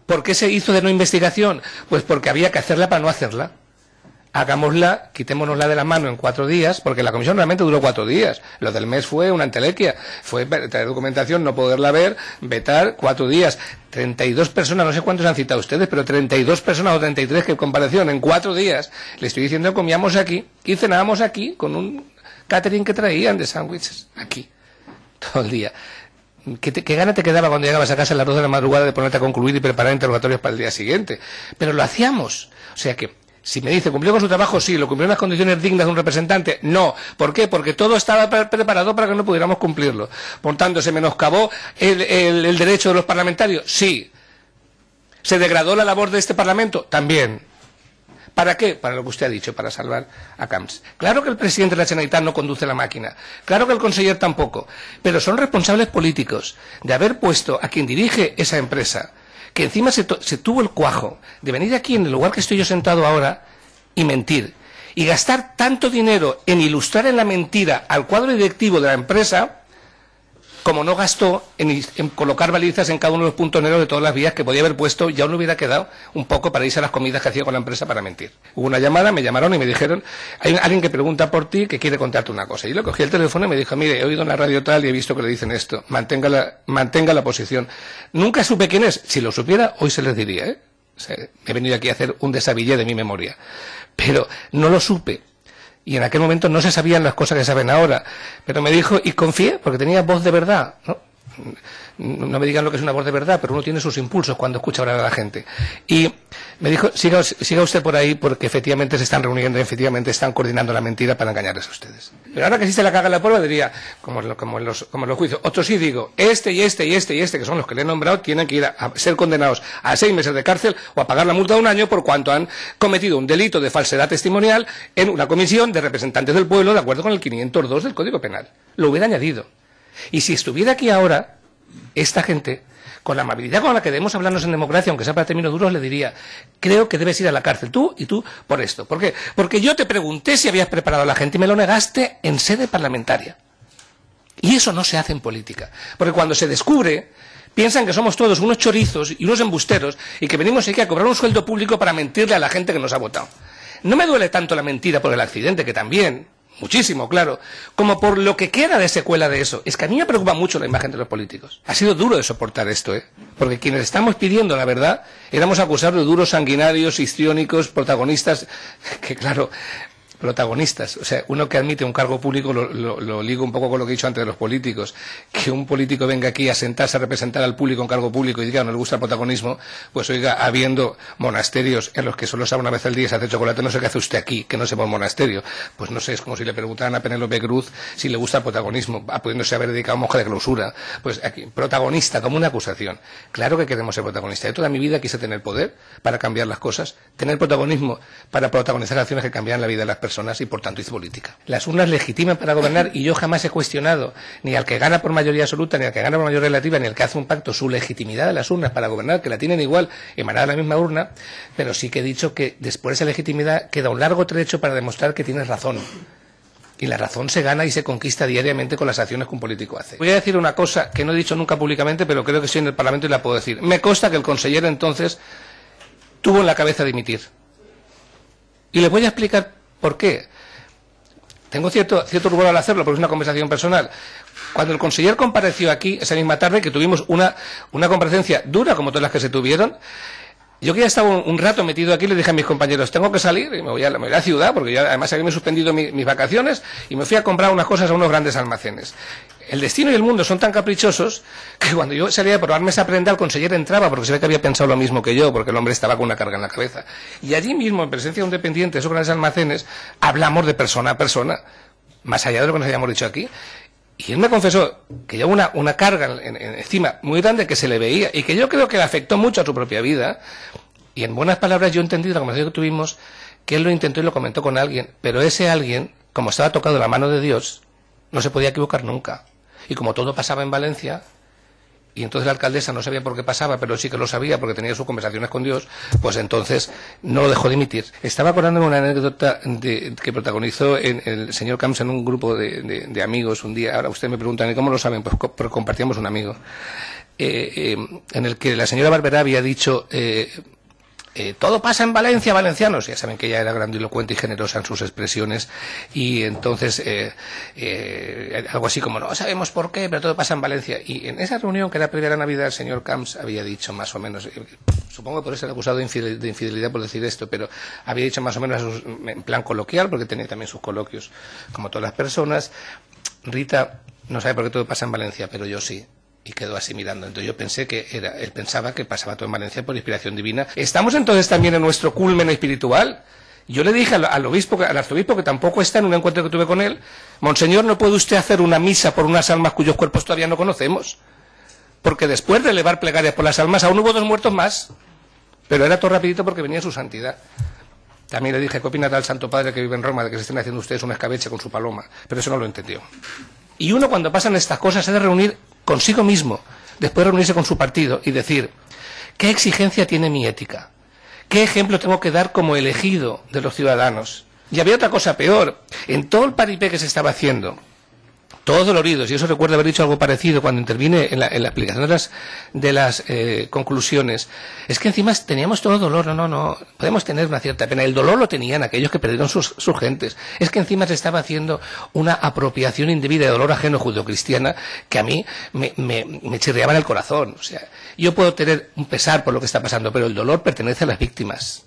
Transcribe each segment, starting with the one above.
¿Por qué se hizo de no investigación? Pues porque había que hacerla para no hacerla. Hagámosla, quitémonosla de la mano en 4 días, porque la comisión realmente duró 4 días. Lo del mes fue una entelequia. Fue traer documentación, no poderla ver, vetar 4 días. 32 personas, no sé cuántos han citado ustedes, pero 32 personas o 33 que comparecieron en 4 días. Le estoy diciendo que comíamos aquí y cenábamos aquí con un catering que traían de sándwiches. Aquí. Todo el día. ¿Qué gana te quedaba cuando llegabas a casa a las 2 de la madrugada de ponerte a concluir y preparar interrogatorios para el día siguiente? Pero lo hacíamos. O sea que, si me dice, ¿cumplió con su trabajo? Sí. ¿Lo cumplió en las condiciones dignas de un representante? No. ¿Por qué? Porque todo estaba preparado para que no pudiéramos cumplirlo. Por tanto, ¿se menoscabó el derecho de los parlamentarios? Sí. ¿Se degradó la labor de este Parlamento? También. ¿Para qué? Para lo que usted ha dicho, para salvar a Camps. Claro que el presidente de la Generalitat no conduce la máquina. Claro que el conseller tampoco. Pero son responsables políticos de haber puesto a quien dirige esa empresa, que encima se tuvo el cuajo de venir aquí en el lugar que estoy yo sentado ahora y mentir. Y gastar tanto dinero en ilustrar en la mentira al cuadro directivo de la empresa, como no gastó en colocar balizas en cada uno de los puntos negros de todas las vías que podía haber puesto, ya no hubiera quedado un poco para irse a las comidas que hacía con la empresa para mentir. Hubo una llamada, me llamaron y me dijeron, hay alguien que pregunta por ti que quiere contarte una cosa. Y le cogí el teléfono y me dijo, mire, he oído en la radio tal y he visto que le dicen esto, mantenga la posición. Nunca supe quién es. Si lo supiera, hoy se les diría, ¿eh? O sea, he venido aquí a hacer un desabillé de mi memoria. Pero no lo supe. Y en aquel momento no se sabían las cosas que saben ahora. Pero me dijo, y confié, porque tenía voz de verdad, ¿no? No me digan lo que es una voz de verdad, pero uno tiene sus impulsos cuando escucha hablar a la gente. Y me dijo, siga usted por ahí, porque efectivamente se están reuniendo, efectivamente están coordinando la mentira para engañarles a ustedes. Pero ahora que existe la caga en la prueba, diría, como en los juicios, otros sí digo, este, que son los que le he nombrado, tienen que ir a ser condenados a 6 meses de cárcel o a pagar la multa de 1 año por cuanto han cometido un delito de falsedad testimonial en una comisión de representantes del pueblo, de acuerdo con el 502 del Código Penal. Lo hubiera añadido. Y si estuviera aquí ahora, esta gente, con la amabilidad con la que debemos hablarnos en democracia, aunque sea para términos duros, le diría, creo que debes ir a la cárcel, tú y tú, por esto. ¿Por qué? Porque yo te pregunté si habías preparado a la gente y me lo negaste en sede parlamentaria. Y eso no se hace en política. Porque cuando se descubre, piensan que somos todos unos chorizos y unos embusteros y que venimos aquí a cobrar un sueldo público para mentirle a la gente que nos ha votado. No me duele tanto la mentira por el accidente, que también, muchísimo, claro, como por lo que queda de secuela de eso. Es que a mí me preocupa mucho la imagen de los políticos. Ha sido duro de soportar esto, porque quienes estamos pidiendo la verdad éramos acusados de duros, sanguinarios, histriónicos, protagonistas, que claro, protagonistas. O sea, uno que admite un cargo público, lo ligo un poco con lo que he dicho antes de los políticos, que un político venga aquí a sentarse a representar al público en cargo público y diga no le gusta el protagonismo, pues oiga, habiendo monasterios en los que solo se habla una vez al día y se hace chocolate, no sé qué hace usted aquí, que no sepa un monasterio. Pues no sé, es como si le preguntaran a Penélope Cruz si le gusta el protagonismo, pudiéndose haber dedicado a monja de clausura. Pues aquí, protagonista, como una acusación. Claro que queremos ser protagonistas. Yo toda mi vida quise tener poder para cambiar las cosas, tener protagonismo para protagonizar acciones que cambiaran la vida de las personas y por tanto hice política. Las urnas legitiman para gobernar y yo jamás he cuestionado ni al que gana por mayoría absoluta, ni al que gana por mayoría relativa, ni al que hace un pacto su legitimidad de las urnas para gobernar, que la tienen igual emanada de la misma urna, pero sí que he dicho que después de esa legitimidad queda un largo trecho para demostrar que tienes razón. Y la razón se gana y se conquista diariamente con las acciones que un político hace. Voy a decir una cosa que no he dicho nunca públicamente, pero creo que estoy en el Parlamento y la puedo decir. Me consta que el consejero entonces tuvo en la cabeza dimitir. Y le voy a explicar ¿por qué? Tengo cierto rubor al hacerlo, porque es una conversación personal. Cuando el conseller compareció aquí, esa misma tarde, que tuvimos una comparecencia dura, como todas las que se tuvieron, yo que ya estaba un rato metido aquí, le dije a mis compañeros, tengo que salir, y me voy a la ciudad, porque ya además había suspendido mis vacaciones, y me fui a comprar unas cosas a unos grandes almacenes. El destino y el mundo son tan caprichosos que cuando yo salía a probarme esa prenda, el conseller entraba, porque se ve que había pensado lo mismo que yo, porque el hombre estaba con una carga en la cabeza. Y allí mismo, en presencia de un dependiente de esos grandes almacenes, hablamos de persona a persona, más allá de lo que nos habíamos dicho aquí. Y él me confesó que llevaba una carga encima muy grande que se le veía y que yo creo que le afectó mucho a su propia vida. Y en buenas palabras yo entendí la conversación que tuvimos, que él lo intentó y lo comentó con alguien, pero ese alguien, como estaba tocado de la mano de Dios, no se podía equivocar nunca. Y como todo pasaba en Valencia, y entonces la alcaldesa no sabía por qué pasaba, pero sí que lo sabía porque tenía sus conversaciones con Dios, pues entonces no lo dejó dimitir. Estaba acordándome una anécdota que protagonizó el señor Camps en un grupo de amigos un día. Ahora usted me pregunta, ¿cómo lo saben? Pues compartíamos un amigo. en el que la señora Barberá había dicho todo pasa en Valencia, valencianos. Ya saben que ella era grandilocuente y generosa en sus expresiones, y entonces algo así como no sabemos por qué, pero todo pasa en Valencia. Y en esa reunión, que era previa a la Navidad, el señor Camps había dicho más o menos, supongo que por eso era acusado de infidelidad por decir esto, pero había dicho más o menos en plan coloquial, porque tenía también sus coloquios como todas las personas: Rita no sabe por qué todo pasa en Valencia, pero yo sí. Y quedó así mirando. Entonces yo pensé que él pensaba que pasaba todo en Valencia por inspiración divina. ¿Estamos entonces también en nuestro culmen espiritual? Yo le dije al arzobispo, que tampoco está, en un encuentro que tuve con él: Monseñor, ¿no puede usted hacer una misa por unas almas cuyos cuerpos todavía no conocemos? Porque después de elevar plegarias por las almas, aún hubo 2 muertos más. Pero era todo rapidito porque venía su santidad. También le dije: ¿qué opinará el Santo Padre que vive en Roma de que se estén haciendo ustedes un escabeche con su paloma? Pero eso no lo entendió. Y uno, cuando pasan estas cosas, se ha de reunir consigo mismo, después de reunirse con su partido y decir: ¿qué exigencia tiene mi ética? ¿Qué ejemplo tengo que dar como elegido de los ciudadanos? Y había otra cosa peor. En todo el paripé que se estaba haciendo, todos doloridos, y eso recuerdo haber dicho algo parecido cuando intervine en la explicación de las conclusiones, es que encima teníamos todo dolor. No, podemos tener una cierta pena. El dolor lo tenían aquellos que perdieron sus gentes. Es que encima se estaba haciendo una apropiación indebida de dolor ajeno judeocristiana que a mí me chirriaba en el corazón. O sea, yo puedo tener un pesar por lo que está pasando, pero el dolor pertenece a las víctimas.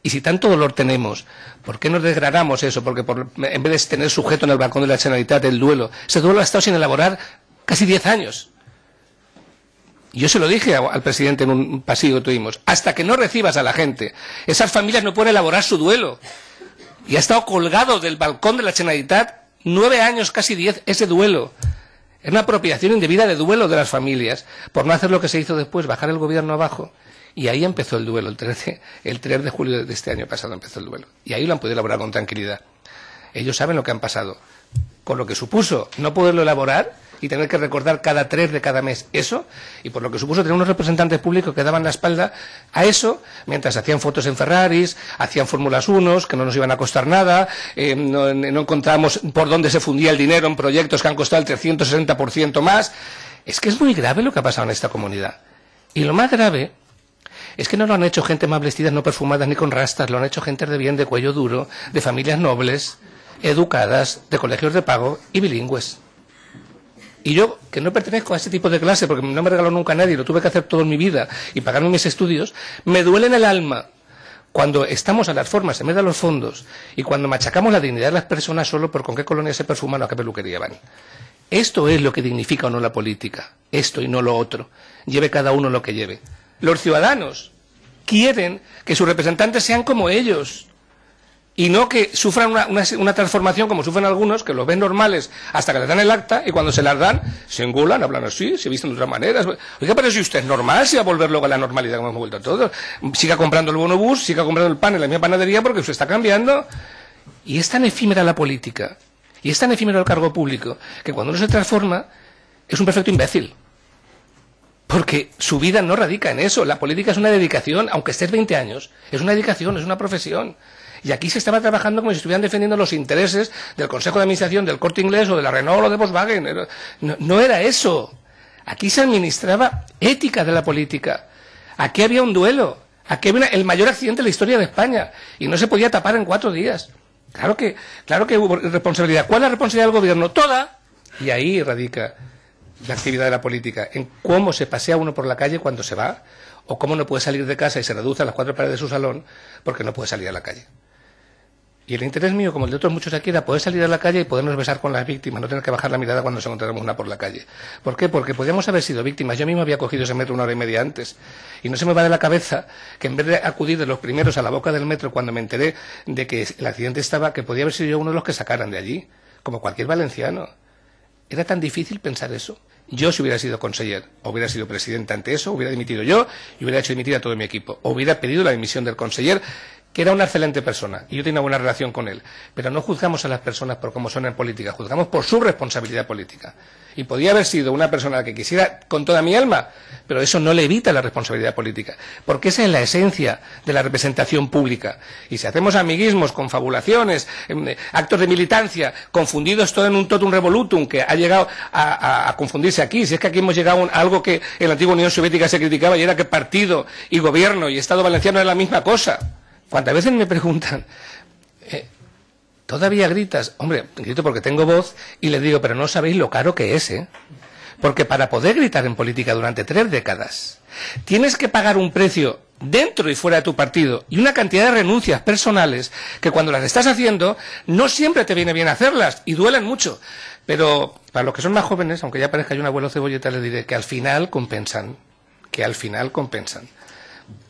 Y si tanto dolor tenemos, ¿por qué no degradamos eso? Porque en vez de tener sujeto en el balcón de la Generalitat el duelo, ese duelo ha estado sin elaborar casi 10 años. Yo se lo dije al presidente en un pasillo que tuvimos: hasta que no recibas a la gente, esas familias no pueden elaborar su duelo. Y ha estado colgado del balcón de la Generalitat 9 años, casi 10, ese duelo. Es una apropiación indebida de duelo de las familias, por no hacer lo que se hizo después, bajar el gobierno abajo. Y ahí empezó el duelo, el 3 de julio de este año pasado empezó el duelo. Y ahí lo han podido elaborar con tranquilidad. Ellos saben lo que han pasado, con lo que supuso no poderlo elaborar y tener que recordar cada 3 de cada mes eso, y por lo que supuso tener unos representantes públicos que daban la espalda a eso, mientras hacían fotos en Ferraris, hacían Fórmulas 1 que no nos iban a costar nada, no encontramos por dónde se fundía el dinero en proyectos que han costado el 360% más. Es que es muy grave lo que ha pasado en esta comunidad. Y lo más grave es que no lo han hecho gente más vestidas, no perfumadas ni con rastas, lo han hecho gente de bien, de cuello duro, de familias nobles, educadas, de colegios de pago y bilingües. Y yo, que no pertenezco a ese tipo de clase, porque no me regaló nunca nadie, lo tuve que hacer toda mi vida y pagarme mis estudios, me duele en el alma cuando estamos a las formas en vez de a los fondos, y cuando machacamos la dignidad de las personas solo por con qué colonia se perfuman o a qué peluquería van. Esto es lo que dignifica o no la política, esto y no lo otro. Lleve cada uno lo que lleve. Los ciudadanos quieren que sus representantes sean como ellos y no que sufran una transformación como sufren algunos, que los ven normales hasta que les dan el acta, y cuando se las dan se engulan, hablan así, se visten de otras maneras. Oiga, pero si usted es normal, se va a volver luego a la normalidad como hemos vuelto a todos. Siga comprando el bonobús, siga comprando el pan en la misma panadería, porque usted está cambiando. Y es tan efímera la política y es tan efímero el cargo público que cuando uno se transforma es un perfecto imbécil. Porque su vida no radica en eso. La política es una dedicación, aunque estés 20 años. Es una dedicación, es una profesión. Y aquí se estaba trabajando como si estuvieran defendiendo los intereses del Consejo de Administración del Corte Inglés o de la Renault o de Volkswagen. No era eso. Aquí se administraba ética de la política. Aquí había un duelo. Aquí había el mayor accidente de la historia de España. Y no se podía tapar en 4 días. Claro que hubo responsabilidad. ¿Cuál es la responsabilidad del gobierno? Toda. Y ahí radica la actividad de la política, en cómo se pasea uno por la calle cuando se va, o cómo no puede salir de casa y se reduce a las 4 paredes de su salón porque no puede salir a la calle. Y el interés mío, como el de otros muchos aquí, era poder salir a la calle y podernos besar con las víctimas, no tener que bajar la mirada cuando nos encontráramos una por la calle. ¿Por qué? Porque podíamos haber sido víctimas. Yo mismo había cogido ese metro 1 hora y media antes, y no se me va de la cabeza que en vez de acudir de los primeros a la boca del metro cuando me enteré de que el accidente estaba, que podía haber sido yo uno de los que sacaran de allí, como cualquier valenciano. ¿Era tan difícil pensar eso? Yo, si hubiera sido conseller, o hubiera sido presidente ante eso, hubiera dimitido yo y hubiera hecho dimitir a todo mi equipo. O hubiera pedido la dimisión del conseller que era una excelente persona, y yo tenía una buena relación con él, pero no juzgamos a las personas por cómo son en política, juzgamos por su responsabilidad política. Y podía haber sido una persona que quisiera con toda mi alma, pero eso no le evita la responsabilidad política, porque esa es la esencia de la representación pública. Y si hacemos amiguismos, confabulaciones, actos de militancia, confundidos todo en un totum revolutum, que ha llegado a confundirse aquí, si es que aquí hemos llegado a algo que en la antigua Unión Soviética se criticaba, y era que partido y gobierno y Estado valenciano es la misma cosa. Cuántas veces me preguntan, ¿todavía gritas? Hombre, grito porque tengo voz y les digo, pero no sabéis lo caro que es, ¿eh? Porque para poder gritar en política durante 3 décadas, tienes que pagar un precio dentro y fuera de tu partido y una cantidad de renuncias personales que cuando las estás haciendo no siempre te viene bien hacerlas y duelen mucho. Pero para los que son más jóvenes, aunque ya parezca yo un abuelo cebolleta, les diré que al final compensan,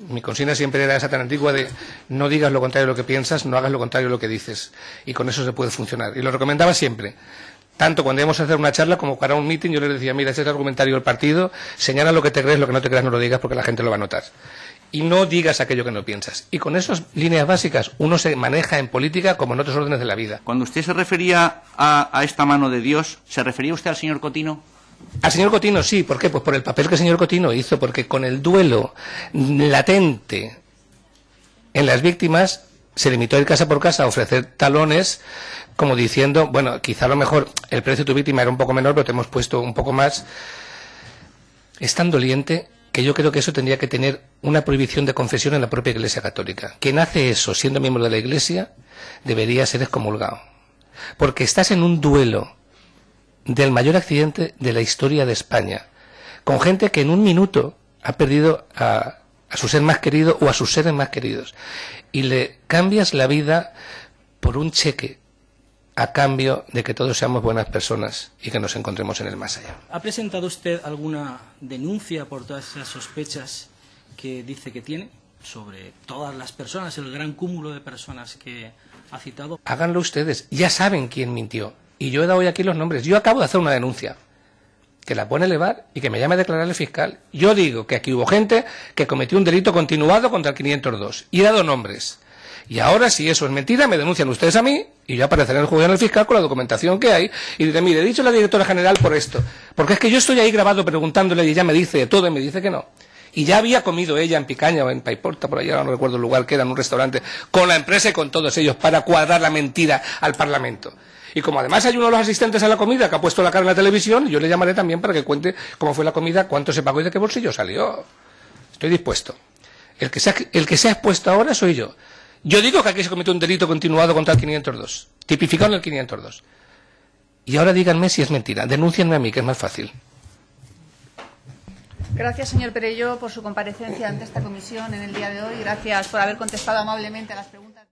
Mi consigna siempre era esa tan antigua de no digas lo contrario de lo que piensas, no hagas lo contrario de lo que dices. Y con eso se puede funcionar. Y lo recomendaba siempre. Tanto cuando íbamos a hacer una charla como para un meeting, yo les decía, mira, este es el argumentario del partido, señala lo que te crees, lo que no te creas no lo digas porque la gente lo va a notar. Y no digas aquello que no piensas. Y con esas líneas básicas uno se maneja en política como en otros órdenes de la vida. Cuando usted se refería a esta mano de Dios, ¿se refería usted al señor Cotino? Al señor Cotino sí, ¿por qué? Pues por el papel que el señor Cotino hizo, porque con el duelo latente en las víctimas se limitó a ir casa por casa a ofrecer talones como diciendo, bueno, quizá a lo mejor el precio de tu víctima era un poco menor, pero te hemos puesto un poco más. Es tan doliente que yo creo que eso tendría que tener una prohibición de confesión en la propia Iglesia Católica. Quien hace eso siendo miembro de la Iglesia debería ser excomulgado, porque estás en un duelo del mayor accidente de la historia de España, con gente que en un minuto ha perdido a su ser más querido o a sus seres más queridos, y le cambias la vida por un cheque a cambio de que todos seamos buenas personas y que nos encontremos en el más allá. ¿Ha presentado usted alguna denuncia por todas esas sospechas que dice que tiene sobre todas las personas, el gran cúmulo de personas que ha citado? Háganlo ustedes, ya saben quién mintió. Y yo he dado hoy aquí los nombres. Yo acabo de hacer una denuncia que la pueden elevar y que me llame a declarar el fiscal. Yo digo que aquí hubo gente que cometió un delito continuado contra el 502 y he dado nombres. Y ahora, si eso es mentira, me denuncian ustedes a mí y yo apareceré en el juzgado del fiscal con la documentación que hay y diré, mire, he dicho a la directora general por esto. Porque es que yo estoy ahí grabado preguntándole y ella me dice todo y me dice que no. Y ya había comido ella en Picaña o en Paiporta, por allá no recuerdo el lugar que era, en un restaurante, con la empresa y con todos ellos para cuadrar la mentira al Parlamento. Y como además hay uno de los asistentes a la comida que ha puesto la cara en la televisión, yo le llamaré también para que cuente cómo fue la comida, cuánto se pagó y de qué bolsillo salió. Estoy dispuesto. El que se ha expuesto ahora soy yo. Yo digo que aquí se cometió un delito continuado contra el 502, tipificado en el 502. Y ahora díganme si es mentira. Denúncienme a mí, que es más fácil. Gracias, señor Perelló, por su comparecencia ante esta comisión en el día de hoy. Gracias por haber contestado amablemente a las preguntas.